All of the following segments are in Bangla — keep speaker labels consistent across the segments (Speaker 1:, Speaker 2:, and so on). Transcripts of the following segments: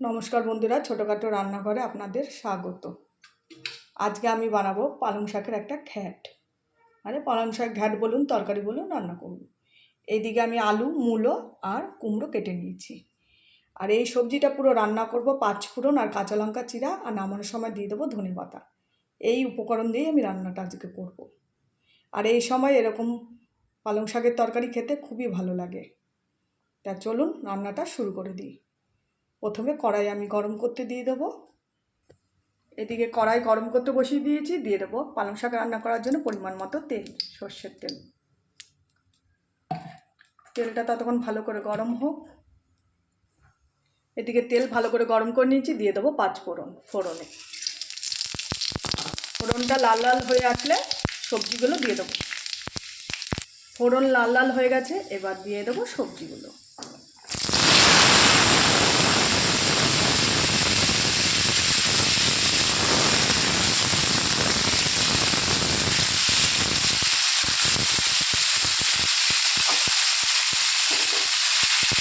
Speaker 1: নমস্কার বন্ধুরা, ছোটোখাটো রান্নাঘরে আপনাদের স্বাগত। আজকে আমি বানাবো পালং শাকের একটা ঘ্যাট। পালং শাক ঘ্যাট বলুন, তরকারি বলুন, রান্না করব। এইদিকে আমি আলু, মূলো আর কুমড়ো কেটে নিয়েছি। আর এই সবজিটা পুরো রান্না করব পাঁচফোড়ন আর কাঁচা লঙ্কা চিরা, আর নামানোর সময় দিয়ে দেবো ধনেপাতা। এই উপকরণ দিয়েই আমি রান্নাটা আজকে করব। আর এই সময় এরকম পালং শাকের তরকারি খেতে খুবই ভালো লাগে। তা চলুন রান্নাটা শুরু করে দিই। প্রথমে কড়াই আমি গরম করতে দিয়ে দেবো। এদিকে কড়াই গরম করতে বসিয়ে দিয়েছি, দিয়ে দেবো পালং শাক রান্না করার জন্য পরিমাণ মতো তেল, সর্ষের তেল। তেলটা ততক্ষণ ভালো করে গরম হোক। এদিকে তেল ভালো করে গরম করে নিয়েছি, দিয়ে দেবো পাঁচফোড়ন। ফোড়নটা লাল লাল হয়ে আসলে সবজিগুলো দিয়ে দেবো। ফোড়ন লাল লাল হয়ে গেছে, এবার দিয়ে দেবো সবজিগুলো।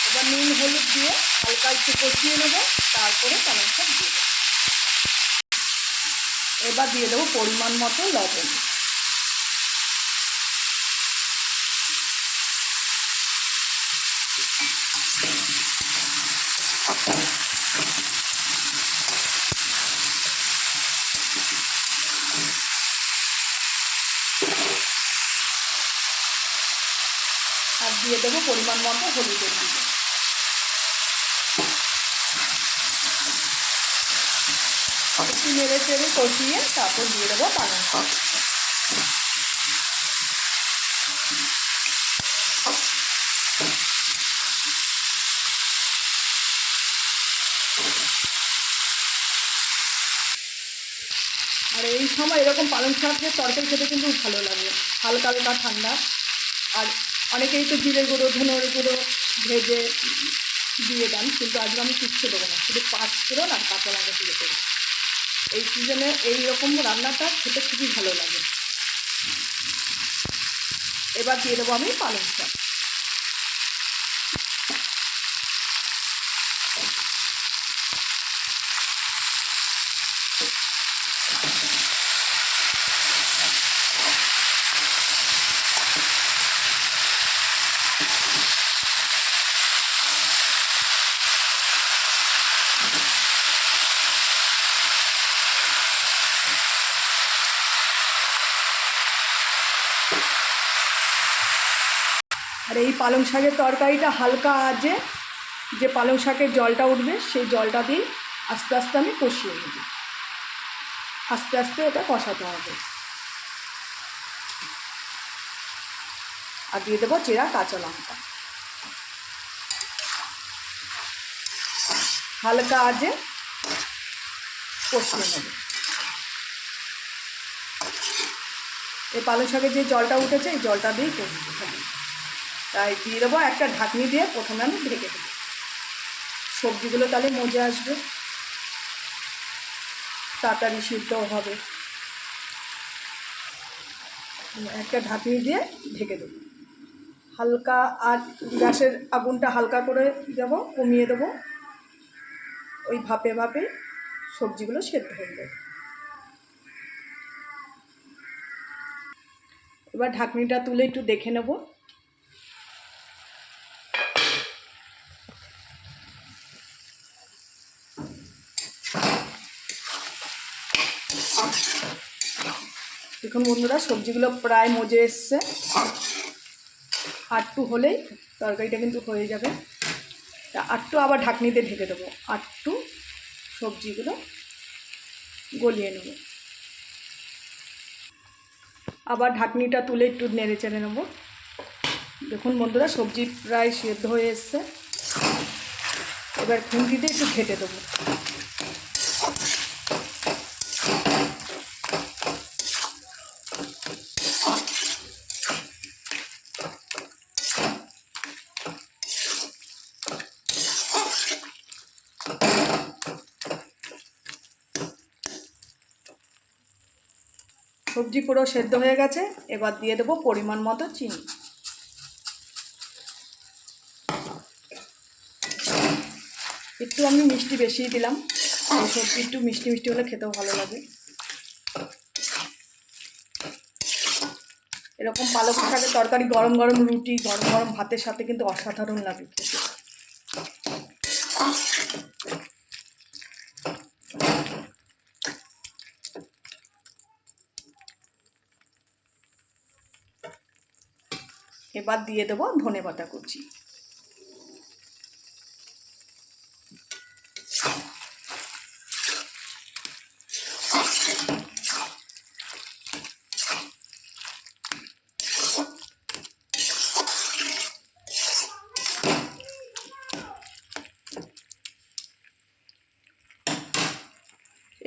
Speaker 1: এবার নুন হলুদ দিয়ে হালকা একটু কষিয়ে নেবো, তারপরে পালং শাক দিয়ে দেবো। এবার দিয়ে দেবো পরিমাণ মতো লবণ। আর দিয়ে দেবো পরিমাণ মতো হলুদের গুঁড়ো। একটু নেড়ে চেড়ে কষিয়ে তারপর দিয়ে দেবো পালং শাক। আর এই সময় এরকম পালং শাকের তরকারি খেতে কিন্তু ভালো লাগে, হালকা হালকা ঠান্ডা। আর অনেকেই তো জিরে গুঁড়ো, ধনের গুঁড়ো ভেজে দিয়ে দেন, কিন্তু আজকে আমি কিচ্ছু দেবো না, শুধু পাঁচফোড়ন আর কাঁচা লঙ্কা দিয়ে দেবো। এই সিজনে এইরকম রান্নাটা খেতে খুবই ভালো লাগে। এবার দিয়ে দেবো আমি পালং শাক। আর এই পালং শাকের তরকারিটা হালকা আঁচে যে পালং শাকের জলটা উঠবে, সেই জলটা দিয়ে আস্তে আস্তে আমি কষিয়ে নেব। আস্তে আস্তে এটা কষাতে হবে। আর দিয়ে দেবো চেরা কাঁচা লঙ্কা। হালকা আঁচে কষিয়ে নেব। এই পালং শাকের যে জলটা উঠেছে, এই জলটা দিয়েই কষতে হবে। তাই দিয়ে দেবো একটা ঢাকনি দিয়ে, প্রথমে আমি ঢেকে দেবো। সবজিগুলো তাহলে মজে আসবে, তাড়াতাড়ি সিদ্ধও হবে। একটা ঢাকনি দিয়ে ঢেকে দেবো হালকা। আর গ্যাসের আগুনটা হালকা করে দেবো, কমিয়ে দেবো। ওই ভাপে ভাপে সবজিগুলো সেদ্ধ হয়ে যাবে। এবার ঢাকনিটা তুলে একটু দেখে নেব। দেখুন বন্ধুরা, সবজিগুলো প্রায় মজে এসছে। আটটু হলেই তরকারিটা কিন্তু হয়ে যাবে। তা আটটু আবার ঢাকনিতে ঢেকে দেবো, আটটু সবজিগুলো গলিয়ে নেব। আবার ঢাকনিটা তুলে একটু নেড়ে চেড়ে নেব। দেখুন বন্ধুরা, সবজি প্রায় সেদ্ধ হয়ে এসছে। এবার খুন্তিতে একটু ঘেটে দেবো। সবজি পুরো সেদ্ধ হয়ে গেছে, এবার দিয়ে দেবো পরিমাণ মতো চিনি। একটু আমি মিষ্টি বেশিই দিলাম, এই সবজি একটু মিষ্টি মিষ্টি হলে খেতেও ভালো লাগে। এরকম পালং শাকের তরকারি গরম গরম রুটি, গরম গরম ভাতের সাথে কিন্তু অসাধারণ লাগে খেতে। এবার দিয়ে দেবো ধনেপাতা কুচি।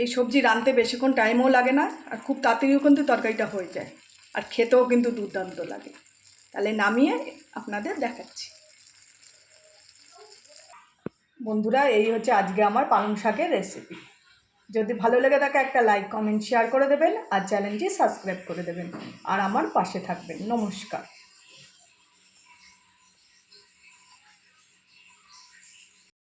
Speaker 1: এই সবজি রাঁধতে বেশিক্ষণ টাইমও লাগে না, আর খুব তাড়াতাড়িও কিন্তু তরকারিটা হয়ে যায়, আর খেতেও কিন্তু দুর্দান্ত লাগে। তাহলে নামিয়ে আপনাদের দেখাচ্ছি। বন্ধুরা, এই হচ্ছে আজকে আমার পালং শাকের রেসিপি। যদি ভালো লেগে থাকে একটা লাইক কমেন্ট শেয়ার করে দেবেন, আর চ্যানেলটি সাবস্ক্রাইব করে দেবেন, আর আমার পাশে থাকবেন। নমস্কার।